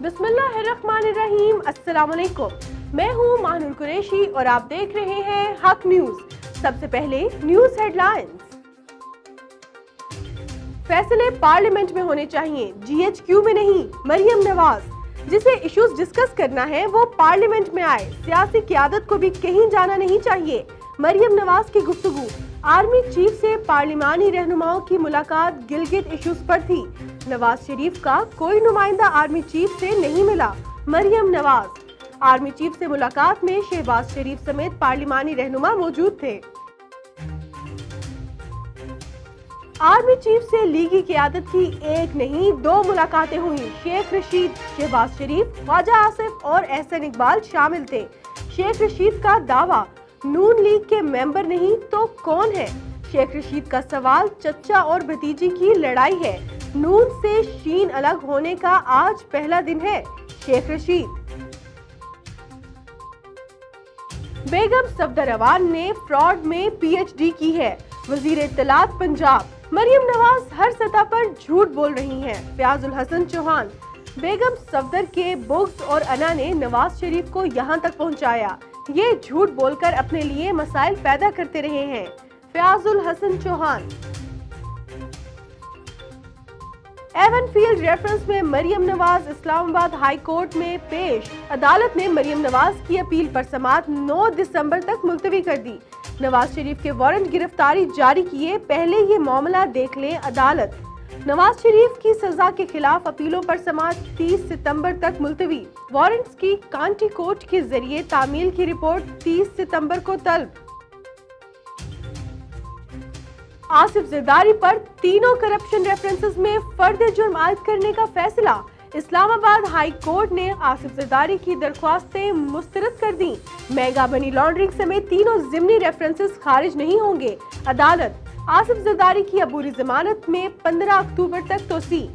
بسم اللہ الرحمن الرحیم، السلام علیکم۔ میں ہوں ماہنور قریشی اور آپ دیکھ رہے ہیں حق نیوز۔ سب سے پہلے نیوز ہیڈ لائنز۔ فیصلے پارلیمنٹ میں ہونے چاہیے، جی ایچ کیو میں نہیں، مریم نواز۔ جسے ایشوز ڈسکس کرنا ہے وہ پارلیمنٹ میں آئے، سیاسی قیادت کو بھی کہیں جانا نہیں چاہیے، مریم نواز کی گفتگو۔ آرمی چیف سے پارلیمانی رہنماؤں کی ملاقات گلگت ایشوز پر تھی، نواز شریف کا کوئی نمائندہ آرمی چیف سے نہیں ملا، مریم نواز۔ آرمی چیف سے ملاقات میں شہباز شریف سمیت پارلیمانی رہنما موجود تھے۔ آرمی چیف سے لیگی قیادت کی ایک نہیں دو ملاقاتیں ہوئیں، شیخ رشید، شہباز شریف، خواجہ آصف اور احسن اقبال شامل تھے۔ شیخ رشید کا دعویٰ نون لیگ کے ممبر نہیں تو کون ہے؟ شیخ رشید کا سوال چچا اور بھتیجی کی لڑائی ہے، نون سے شین الگ ہونے کا آج پہلا دن ہے، شیخ رشید۔ بیگم صفدر روان نے فراڈ میں پی ایچ ڈی کی ہے، وزیر اطلاعات پنجاب۔ مریم نواز ہر سطح پر جھوٹ بول رہی ہیں، فیاض الحسن چوہان۔ بیگم صفدر کے بغض اور انا نے نواز شریف کو یہاں تک پہنچایا، یہ جھوٹ بول کر اپنے لیے مسائل پیدا کرتے رہے ہیں، فیاض الحسن چوہان۔ ایون فیلڈ ریفرنس میں مریم نواز اسلام آباد ہائی کورٹ میں پیش، عدالت نے مریم نواز کی اپیل پر سماعت 9 دسمبر تک ملتوی کر دی۔ نواز شریف کے وارنٹ گرفتاری جاری کیے، پہلے یہ معاملہ دیکھ لیں عدالت۔ نواز شریف کی سزا کے خلاف اپیلوں پر سماعت 30 ستمبر تک ملتوی، وارنٹس کی کانٹی کورٹ کے ذریعے تعمیل کی رپورٹ 30 ستمبر کو طلب۔ آصف زرداری پر تینوں کرپشن ریفرنسز میں فرد جرم عائد کرنے کا فیصلہ، اسلام آباد ہائی کورٹ نے آصف زرداری کی درخواستیں مسترد کر دیں، میگا منی لانڈرنگ سمیت تینوں ضمنی ریفرنسز خارج نہیں ہوں گے، عدالت۔ آصف زرداری کی عبوری ضمانت میں 15 اکتوبر تک توسیع۔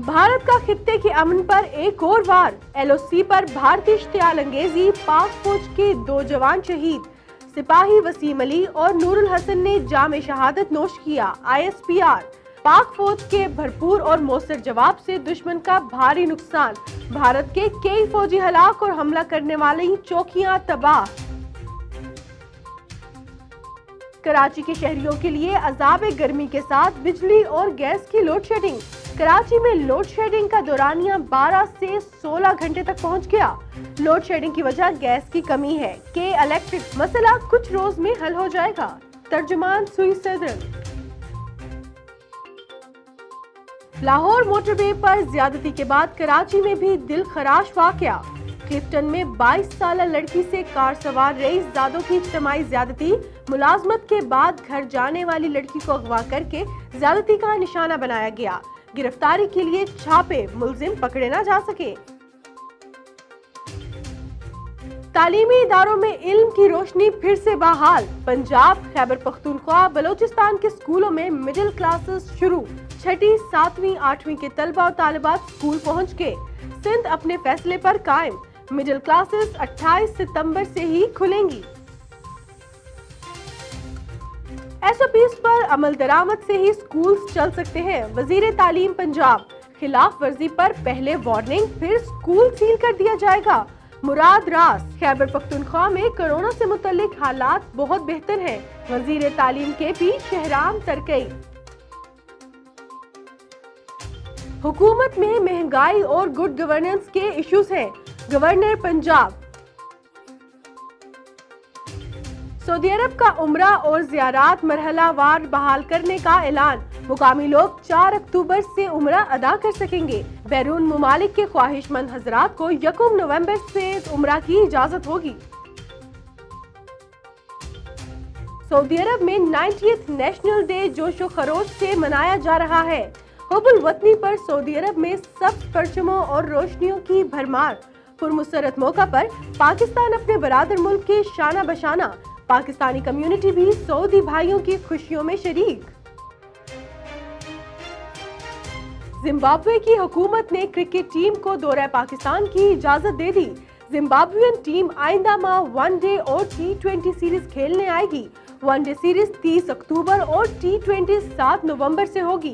بھارت کا خطے کے امن پر ایک اور وار، ایل او سی پر بھارتی اشتعال انگیزی، پاک فوج کے 2 جوان شہید، سپاہی وسیم علی اور نور الحسن نے جام شہادت نوش کیا، آئی ایس پی آر۔ پاک فوج کے بھرپور اور مؤثر جواب سے دشمن کا بھاری نقصان، بھارت کے کئی فوجی ہلاک اور حملہ کرنے والی چوکیاں تباہ۔ کراچی کے شہریوں کے لیے عذاب گرمی کے ساتھ بجلی اور گیس کی لوڈ شیڈنگ، کراچی میں لوڈ شیڈنگ کا دورانیہ 12 سے 16 گھنٹے تک پہنچ گیا۔ لوڈ شیڈنگ کی وجہ گیس کی کمی ہے، کے الیکٹرک مسئلہ کچھ روز میں حل ہو جائے گا، ترجمان سوئی صدر۔ لاہور موٹر وے پر زیادتی کے بعد کراچی میں بھی دل خراش واقعہ، کلفٹن میں 22 سالہ لڑکی سے کار سوار رئیس زادوں کی اجتماعی زیادتی، ملازمت کے بعد گھر جانے والی لڑکی کو اغوا کر کے زیادتی کا نشانہ بنایا گیا، گرفتاری کے لیے چھاپے، ملزم پکڑے نہ جا سکے۔ تعلیمی اداروں میں علم کی روشنی پھر سے بحال، پنجاب، خیبر پختونخوا، بلوچستان کے اسکولوں میں مڈل کلاسز شروع، 6ٹھی، 7ویں، 8ویں کے طلبہ و طالبات اسکول پہنچ گئے، سندھ اپنے فیصلے پر قائم، مڈل کلاسز 28 ستمبر سے ہی کھلیں گی۔ ایس او پیز پر عمل درآمد سے ہی اسکولز چل سکتے ہیں، وزیر تعلیم پنجاب۔ خلاف ورزی پر پہلے وارننگ، پھر اسکول سیل کر دیا جائے گا، مراد راس۔ خیبر پختونخوا میں کورونا سے متعلق حالات بہت بہتر ہیں، وزیر تعلیم کے پی شہرام ترکئی۔ حکومت میں مہنگائی اور گڈ گورننس کے ایشوز ہیں، گورنر پنجاب۔ سعودی عرب کا عمرہ اور زیارات مرحلہ وار بحال کرنے کا اعلان، مقامی لوگ 4 اکتوبر سے عمرہ ادا کر سکیں گے، بیرون ممالک کے خواہش مند حضرات کو 1 نومبر سے عمرہ کی اجازت ہوگی۔ سعودی عرب میں 90th نیشنل ڈے جوش و خروش سے منایا جا رہا ہے، حب الوطنی پر سعودی عرب میں سبز پرچموں اور روشنیوں کی بھرمار، پرمسرت موقع پر پاکستان اپنے برادر ملک کے شانہ بشانہ، پاکستانی کمیونٹی بھی سعودی بھائیوں کی خوشیوں میں شریک۔ زمبابوے کی حکومت نے کرکٹ ٹیم کو دورہ پاکستان کی اجازت دے دی، زمبابوین ٹیم آئندہ ماہ ون ڈے اور T20 سیریز کھیلنے آئے گی، ون ڈے سیریز 30 اکتوبر اور T20 7 نومبر سے ہوگی۔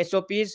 SOPs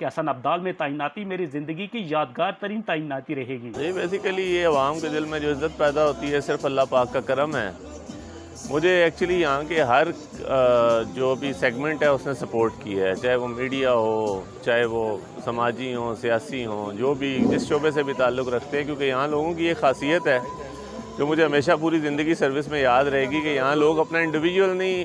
کہ حسن ابدال میں تعیناتی میری زندگی کی یادگار ترین تعیناتی رہے گی۔ جی بیسیکلی یہ عوام کے دل میں جو عزت پیدا ہوتی ہے صرف اللہ پاک کا کرم ہے۔ مجھے ایکچولی یہاں کے ہر جو بھی سیگمنٹ ہے اس نے سپورٹ کی ہے، چاہے وہ میڈیا ہو، چاہے وہ سماجی ہوں، سیاسی ہوں، جو بھی جس شعبے سے بھی تعلق رکھتے ہیں، کیونکہ یہاں لوگوں کی یہ خاصیت ہے جو مجھے ہمیشہ پوری زندگی سروس میں یاد رہے گی کہ یہاں لوگ اپنا انڈیویجول نہیں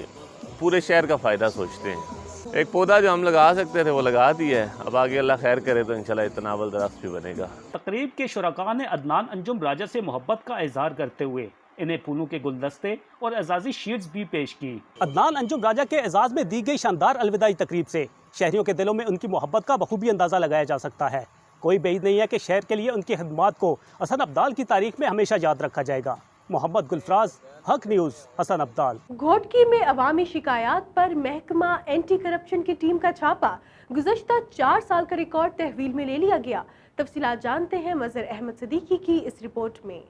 پورے شہر کا فائدہ سوچتے ہیں۔ ایک پودا جو ہم لگا سکتے تھے وہ لگا دیا ہے، اب آگے اللہ خیر کرے تو انشاءاللہ اتناول درخت بھی بنے گا۔ تقریب کے شرکاء نے عدنان انجم راجہ سے محبت کا اظہار کرتے ہوئے انہیں پھولوں کے گلدستے اور اعزازی شیٹس بھی پیش کی۔ عدنان انجم راجہ کے اعزاز میں دی گئی شاندار الوداعی تقریب سے شہریوں کے دلوں میں ان کی محبت کا بخوبی اندازہ لگایا جا سکتا ہے۔ کوئی بعید نہیں ہے کہ شہر کے لیے ان کی خدمات کو حسن ابدال کی تاریخ میں ہمیشہ یاد رکھا جائے گا۔ محمد گلفراز، حق نیوز، حسن ابدال۔ گھوٹکی میں عوامی شکایات پر محکمہ اینٹی کرپشن کی ٹیم کا چھاپا، گزشتہ 4 سال کا ریکارڈ تحویل میں لے لیا گیا۔ تفصیلات جانتے ہیں مظہر احمد صدیقی کی اس رپورٹ میں۔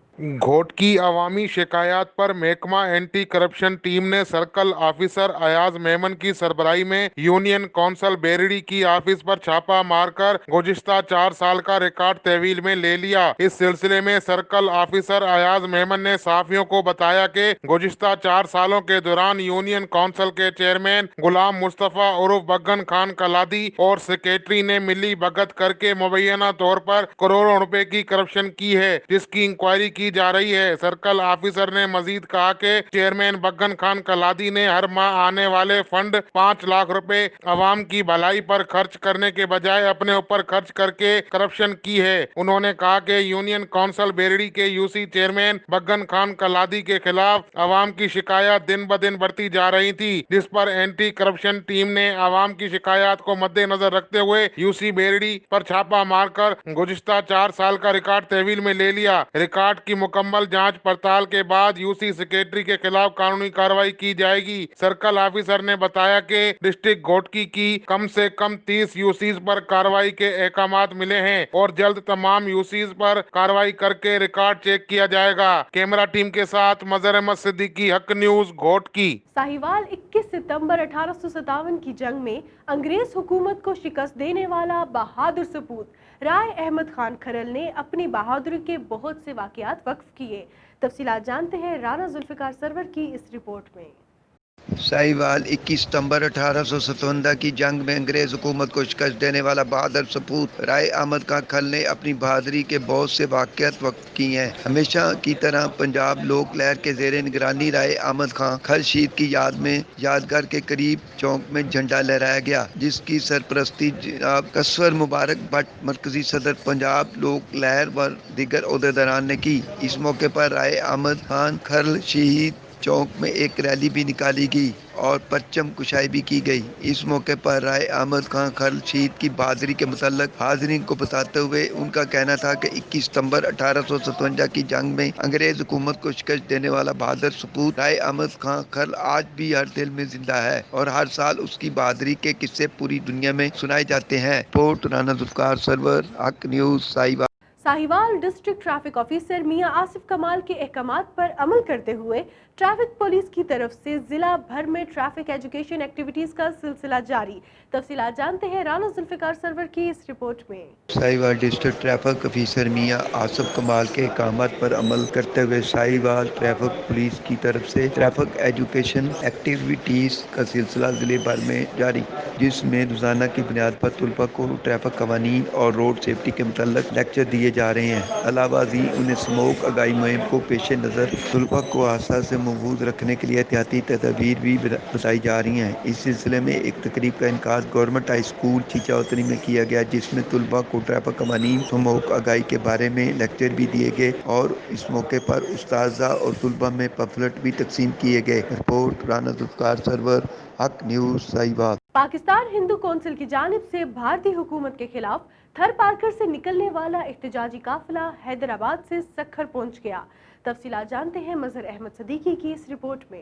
گھوٹکی عوامی شکایات پر محکمہ اینٹی کرپشن ٹیم نے سرکل آفیسر ایاز میمن کی سربراہی میں یونین کونسل بیرڑی کی آفس پر چھاپا مار کر گزشتہ 4 سال کا ریکارڈ تحویل میں لے لیا۔ اس سلسلے میں سرکل آفیسر ایاز میمن نے صحافیوں کو بتایا کہ گزشتہ 4 سالوں کے دوران یونین کونسل کے چیئرمین غلام مصطفیٰ عرف بگن خان کلادی اور سیکریٹری نے ملی بھگت کر کے مبینہ طور پر کروڑوں روپے کی کرپشن کی ہے، جس کی انکوائری کی جا رہی ہے۔ سرکل آفیسر نے مزید کہا کہ چیئرمین بگن خان کلادی نے ہر ماہ آنے والے فنڈ 5 لاکھ روپے عوام کی بھلائی پر خرچ کرنے کے بجائے اپنے اوپر خرچ کر کے کرپشن کی ہے۔ انہوں نے کہا کہ یونین کونسل بیرڑی کے یوسی چیئرمین بگن خان کلادی کے خلاف عوام کی شکایات دن بدن بڑھتی جا رہی تھی، جس پر اینٹی کرپشن ٹیم نے عوام کی شکایات کو مد نظر رکھتے ہوئے یوسی بیرڑی پر چھاپا مار کر گزشتہ 4 سال کا ریکارڈ تحویل میں لے لیا۔ ریکارڈ کی مکمل جانچ پڑتال کے بعد یوسی سیکریٹری کے خلاف قانونی کارروائی کی جائے گی۔ سرکل آفیسر نے بتایا کہ ڈسٹرکٹ گھوٹکی کی کم سے کم 30 یوسیز پر کارروائی کے احکامات ملے ہیں اور جلد تمام یوسیز پر کارروائی کر کے ریکارڈ چیک کیا جائے گا۔ کیمرہ ٹیم کے ساتھ مظہر احمد صدیقی، حق نیوز، گھوٹکی۔ ساہیوال 21 ستمبر 1857 کی جنگ میں انگریز حکومت کو شکست دینے والا بہادر سپوت رائے احمد خان کھرل نے اپنی بہادری کے بہت سے واقعات وقف کیے۔ تفصیلات جانتے ہیں رانا ذوالفقار سرور کی اس رپورٹ میں۔ ساہیوال 21 ستمبر 1857 کی جنگ میں انگریز حکومت کو شکست دینے والا بہادر سپوت رائے احمد خان کھرل نے اپنی بہادری کے بہت سے واقعات وقف کی ہیں۔ ہمیشہ کی طرح پنجاب لوک لہر کے زیر نگرانی رائے احمد خان کھرل شہید کی یاد میں یادگار کے قریب چوک میں جھنڈا لہرایا گیا، جس کی سرپرستی جناب کسور مبارک بٹ مرکزی صدر پنجاب لوک لہر و دیگر عہدیداران نے کی۔ اس موقع پر رائے احمد خان کھرل شہید چوک میں ایک ریلی بھی نکالی گئی اور پرچم کشائی بھی کی گئی۔ اس موقع پر رائے احمد خان کھرل شہید کی بہادری کے متعلق حاضرین کو بتاتے ہوئے ان کا کہنا تھا کہ 21 ستمبر 1857 کی جنگ میں انگریز حکومت کو شکست دینے والا بہادر سپوت رائے احمد خان کھرل آج بھی ہر دل میں زندہ ہے اور ہر سال اس کی بہادری کے قصے پوری دنیا میں سنائے جاتے ہیں۔ رپورٹ رانا ذوالفقار سرور، حق news, Sahiwal. Sahiwal district traffic officer میاں آصف کمال کے احکامات پر عمل کرتے ہوئے ٹریفک پولیس کی طرف سے ضلع بھر میں ٹریفک ایجوکیشن ایکٹیویٹیز کا سلسلہ جاری۔ تفصیلات جانتے ہیں رانا ذوالفقار سرور کی اس رپورٹ میں۔ ساہیوال ڈسٹرکٹ ٹریفک آفیسر میاں آصف کمال کے احکامات پر عمل کرتے ہوئے ساہیوال ٹریفک پولیس کی طرف سے ٹریفک ایجوکیشن ایکٹیویٹیز کا سلسلہ ضلع بھر میں جاری، جس میں روزانہ کی بنیاد پر طلباء کو ٹریفک قوانین اور روڈ سیفٹی کے متعلق لیکچر دیے جا رہے ہیں۔ علاوہ ازیں انہیں اسموک آگاہی مہم کو پیش نظر طلباء کو حادثہ سے محفوظ رکھنے کے لیے احتیاطی تدابیر بھی بتائی جا رہی ہیں۔ اس سلسلے میں ایک تقریب کا انعقاد گورنمنٹ ہائی اسکول چیچاوتری میں کیا گیا، جس میں طلباء کو ٹریفک قوانین، اسموک آگاہی کے بارے میں لیکچر بھی دیے گئے اور اس موقع پر اساتذہ اور طلباء میں پمفلٹ بھی تقسیم کیے گئے۔ رپورٹ رانا ذوالفقار سرور، حق نیوز، ساہیوال۔ پاکستان ہندو کونسل کی جانب سے بھارتی حکومت کے خلاف تھر پارکر سے نکلنے والا احتجاجی قافلہ حیدرآباد سے سکھر پہنچ گیا۔ تفصیلات جانتے ہیں مظہر احمد صدیقی کی اس رپورٹ میں۔